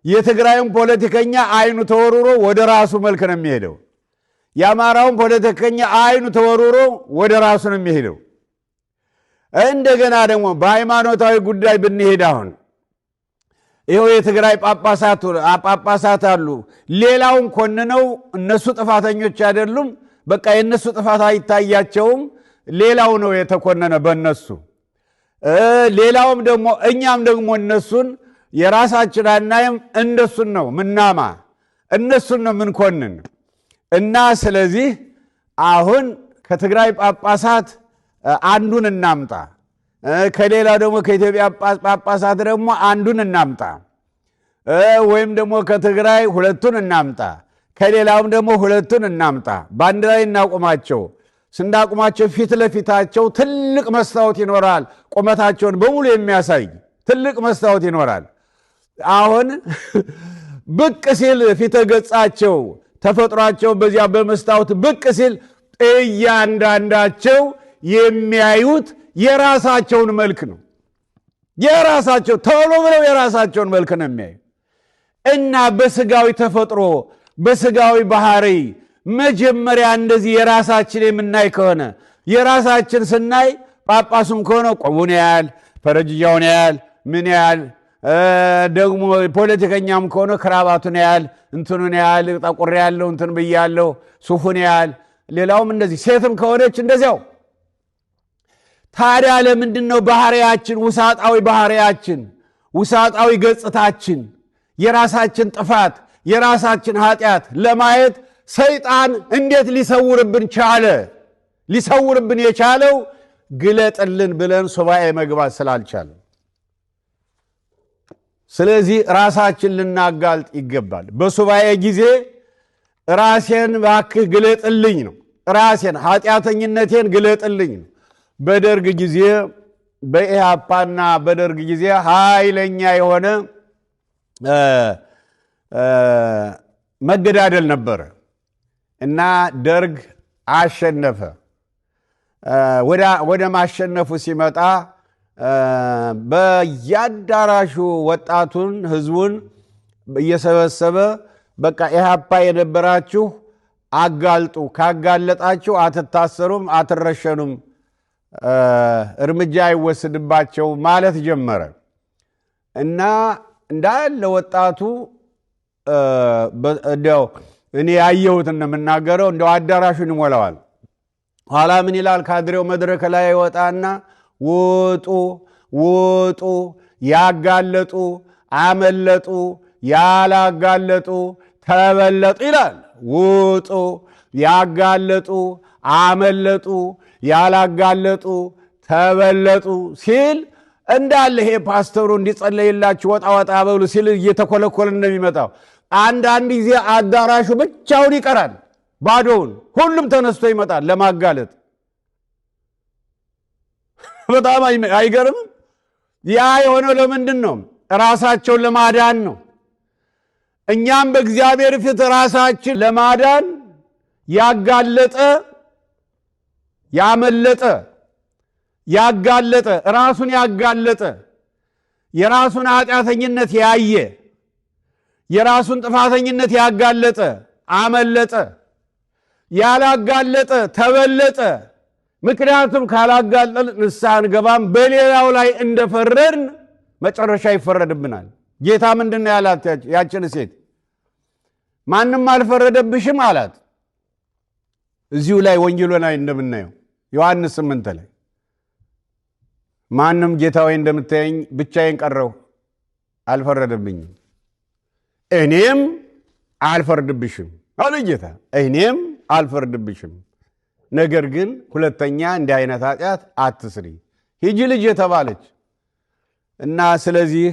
የትግራይን ፖለቲከኛ አይኑ ተወርውሮ ወደ ራሱ መልክ ነው የሚሄደው። የአማራውን ፖለቲከኛ አይኑ ተወርውሮ ወደ ራሱ ነው የሚሄደው። እንደገና ደግሞ በሃይማኖታዊ ጉዳይ ብንሄድ አሁን ይኸው የትግራይ ጳጳሳት አሉ። ሌላውን ኮንነው እነሱ ጥፋተኞች አይደሉም፣ በቃ የእነሱ ጥፋት አይታያቸውም። ሌላው ነው የተኮነነ በእነሱ። ሌላውም ደግሞ እኛም ደግሞ እነሱን የራሳችን አናይም፣ እንደሱን ነው ምናማ፣ እነሱን ነው ምንኮንን። እና ስለዚህ አሁን ከትግራይ ጳጳሳት አንዱን እናምጣ፣ ከሌላው ደግሞ ከኢትዮጵያ ጳጳሳት ደግሞ አንዱን እናምጣ፣ ወይም ደግሞ ከትግራይ ሁለቱን እናምጣ፣ ከሌላውም ደግሞ ሁለቱን እናምጣ። በአንድ ላይ እናቁማቸው። ስናቁማቸው ፊት ለፊታቸው ትልቅ መስታወት ይኖራል። ቁመታቸውን በሙሉ የሚያሳይ ትልቅ መስታወት ይኖራል። አሁን ብቅ ሲል ፊተ ገጻቸው ተፈጥሯቸው በዚያ በመስታወት ብቅ ሲል እያንዳንዳቸው የሚያዩት የራሳቸውን መልክ ነው። የራሳቸው ቶሎ ብለው የራሳቸውን መልክ ነው የሚያዩ እና በስጋዊ ተፈጥሮ በስጋዊ ባህሪ መጀመሪያ እንደዚህ የራሳችን የምናይ ከሆነ የራሳችን ስናይ ጳጳሱም ከሆነ ቆቡን ያያል፣ ፈረጅያውን ያያል፣ ምን ያያል፣ ደግሞ ፖለቲከኛም ከሆነ ክራባቱን ያያል፣ እንትኑን ያያል፣ ጠቁር ያለው እንትን ብያለው፣ ሱፉን ያያል። ሌላውም እንደዚህ፣ ሴትም ከሆነች እንደዚያው። ታዲያ ለምንድን ነው ባህሪያችን፣ ውሳጣዊ ባህሪያችን፣ ውሳጣዊ ገጽታችን የራሳችን ጥፋት የራሳችን ኃጢአት ለማየት ሰይጣን እንዴት ሊሰውርብን ቻለ? ሊሰውርብን የቻለው ግለጥልን ብለን ሱባኤ መግባት ስላልቻለ። ስለዚህ ራሳችን ልናጋልጥ ይገባል። በሱባኤ ጊዜ ራሴን ባክህ ግለጥልኝ ነው። ራሴን ኃጢአተኝነቴን ግለጥልኝ ነው። በደርግ ጊዜ በኢህአፓና በደርግ ጊዜ ኃይለኛ የሆነ መገዳደል ነበረ እና ደርግ አሸነፈ። ወደ ማሸነፉ ሲመጣ በያዳራሹ ወጣቱን ህዝቡን እየሰበሰበ በቃ ኢህአፓ የነበራችሁ አጋልጡ፣ ካጋለጣችሁ አትታሰሩም፣ አትረሸኑም፣ እርምጃ አይወስድባቸው ማለት ጀመረ እና እንዳለ ወጣቱ እንደው እኔ ያየሁትን ነው የምናገረው፣ እንደው አዳራሹን ይሞላዋል። ኋላ ምን ይላል? ካድሬው መድረክ ላይ ይወጣና ውጡ ውጡ፣ ያጋለጡ አመለጡ፣ ያላጋለጡ ተበለጡ ይላል። ውጡ፣ ያጋለጡ አመለጡ፣ ያላጋለጡ ተበለጡ ሲል እንዳለ ይሄ ፓስተሩ እንዲጸለይላችሁ ወጣ ወጣ በሉ ሲል እየተኮለኮለ እንደሚመጣው አንዳንድ ጊዜ አዳራሹ ብቻውን ይቀራል፣ ባዶውን። ሁሉም ተነስቶ ይመጣል ለማጋለጥ። በጣም አይገርምም? ያ የሆነው ለምንድን ነው? ራሳቸውን ለማዳን ነው። እኛም በእግዚአብሔር ፊት ራሳችን ለማዳን ያጋለጠ ያመለጠ ያጋለጠ ራሱን ያጋለጠ የራሱን ኃጢአተኝነት ያየ የራሱን ጥፋተኝነት ያጋለጠ አመለጠ፣ ያላጋለጠ ተበለጠ። ምክንያቱም ካላጋለጥ ንስሐ አንገባም። በሌላው ላይ እንደፈረድን መጨረሻ ይፈረድብናል። ጌታ ምንድን ነው ያላት ያችን ሴት? ማንም አልፈረደብሽም አላት። እዚሁ ላይ ወንጌሉ ላይ እንደምናየው ዮሐንስ 8 ላይ ማንም ጌታ ሆይ እንደምታየኝ ብቻዬን ቀረሁ፣ አልፈረደብኝም፣ እኔም አልፈርድብሽም አለ ጌታ። እኔም አልፈርድብሽም፣ ነገር ግን ሁለተኛ እንዲህ አይነት ኃጢአት አትስሪ፣ ሂጂ ልጅ የተባለች እና ስለዚህ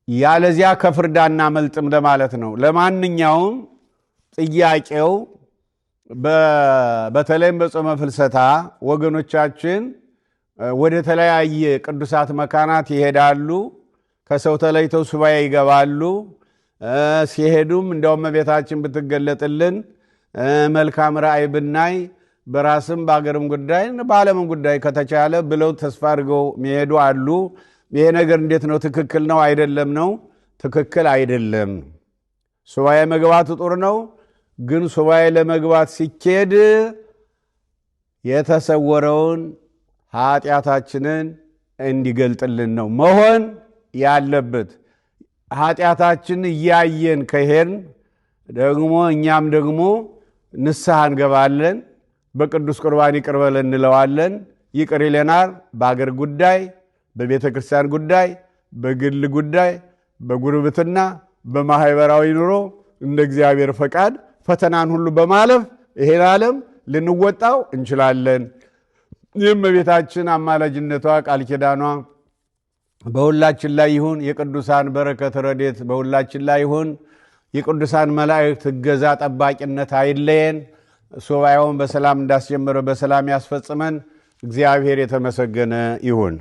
ያለዚያ ከፍርድ አናመልጥም ለማለት ነው። ለማንኛውም ጥያቄው በተለይም በጾመ ፍልሰታ ወገኖቻችን ወደ ተለያየ ቅዱሳት መካናት ይሄዳሉ። ከሰው ተለይተው ሱባኤ ይገባሉ። ሲሄዱም እንደውም እመቤታችን ብትገለጥልን መልካም ራእይ ብናይ በራስም በአገርም ጉዳይ በዓለምም ጉዳይ ከተቻለ ብለው ተስፋ አድርገው የሚሄዱ አሉ። ይሄ ነገር እንዴት ነው? ትክክል ነው አይደለም ነው? ትክክል አይደለም። ሱባኤ መግባቱ ጥሩ ነው፣ ግን ሱባኤ ለመግባት ሲኬድ የተሰወረውን ኃጢአታችንን እንዲገልጥልን ነው መሆን ያለበት። ኃጢአታችን እያየን ከሄን ደግሞ እኛም ደግሞ ንስሐ እንገባለን። በቅዱስ ቁርባን ይቅር በለን እንለዋለን፣ ይቅር ይለናል። በአገር ጉዳይ፣ በቤተ ክርስቲያን ጉዳይ፣ በግል ጉዳይ፣ በጉርብትና፣ በማህበራዊ ኑሮ እንደ እግዚአብሔር ፈቃድ ፈተናን ሁሉ በማለፍ ይሄን ዓለም ልንወጣው እንችላለን። ይህም በቤታችን አማላጅነቷ ቃል ኪዳኗ በሁላችን ላይ ይሁን። የቅዱሳን በረከት ረድኤት በሁላችን ላይ ይሁን። የቅዱሳን መላእክት እገዛ ጠባቂነት አይለየን። ሱባኤውን በሰላም እንዳስጀመረ በሰላም ያስፈጽመን። እግዚአብሔር የተመሰገነ ይሁን።